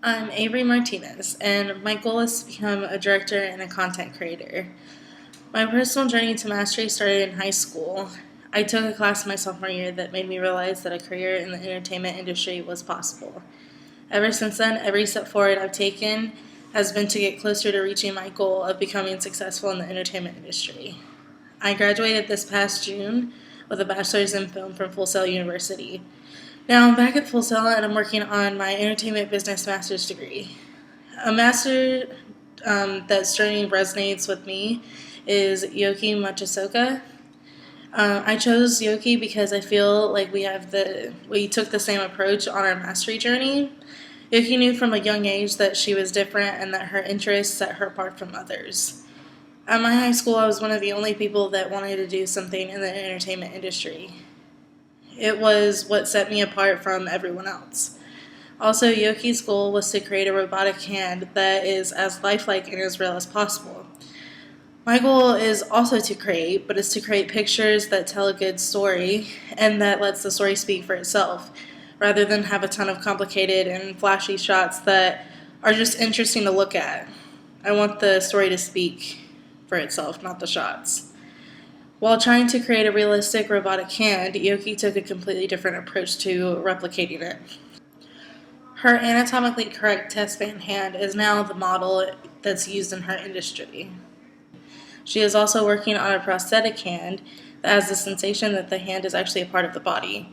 I'm Avery Martinez, and my goal is to become a director and a content creator. My personal journey to mastery started in high school. I took a class in my sophomore year that made me realize that a career in the entertainment industry was possible. Ever since then, every step forward I've taken has been to get closer to reaching my goal of becoming successful in the entertainment industry. I graduated this past June with a bachelor's in film from Full Sail University. Now I'm back at Full Sail and I'm working on my entertainment business master's degree. A master that certainly resonates with me is Yoki Machisoka. I chose Yoki because I feel like we took the same approach on our mastery journey. Yoki knew from a young age that she was different and that her interests set her apart from others. At my high school, I was one of the only people that wanted to do something in the entertainment industry. It was what set me apart from everyone else. Also, Yoki's goal was to create a robotic hand that is as lifelike and as real as possible. My goal is also to create, but it's to create pictures that tell a good story and that lets the story speak for itself, rather than have a ton of complicated and flashy shots that are just interesting to look at. I want the story to speak for itself, not the shots. While trying to create a realistic robotic hand, Yoki took a completely different approach to replicating it. Her anatomically correct test band hand is now the model that's used in her industry. She is also working on a prosthetic hand that has the sensation that the hand is actually a part of the body.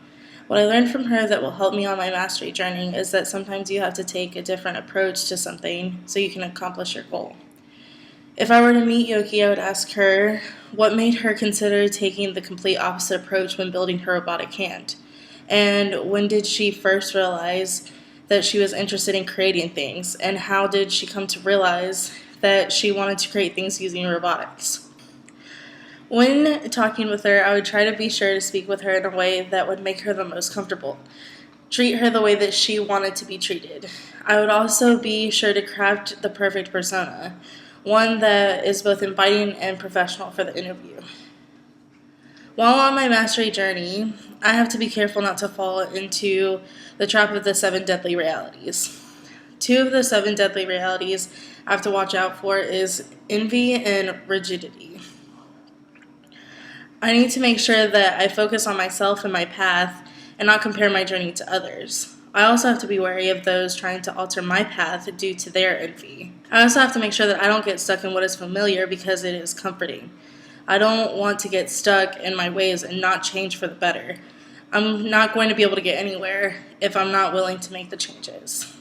What I learned from her that will help me on my mastery journey is that sometimes you have to take a different approach to something so you can accomplish your goal. If I were to meet Yoki, I would ask her what made her consider taking the complete opposite approach when building her robotic hand. And when did she first realize that she was interested in creating things? And how did she come to realize that she wanted to create things using robotics? When talking with her, I would try to be sure to speak with her in a way that would make her the most comfortable. Treat her the way that she wanted to be treated. I would also be sure to craft the perfect persona, one that is both inviting and professional for the interview. While on my mastery journey, I have to be careful not to fall into the trap of the 7 deadly realities. 2 of the 7 deadly realities I have to watch out for is envy and rigidity. I need to make sure that I focus on myself and my path and not compare my journey to others. I also have to be wary of those trying to alter my path due to their envy. I also have to make sure that I don't get stuck in what is familiar because it is comforting. I don't want to get stuck in my ways and not change for the better. I'm not going to be able to get anywhere if I'm not willing to make the changes.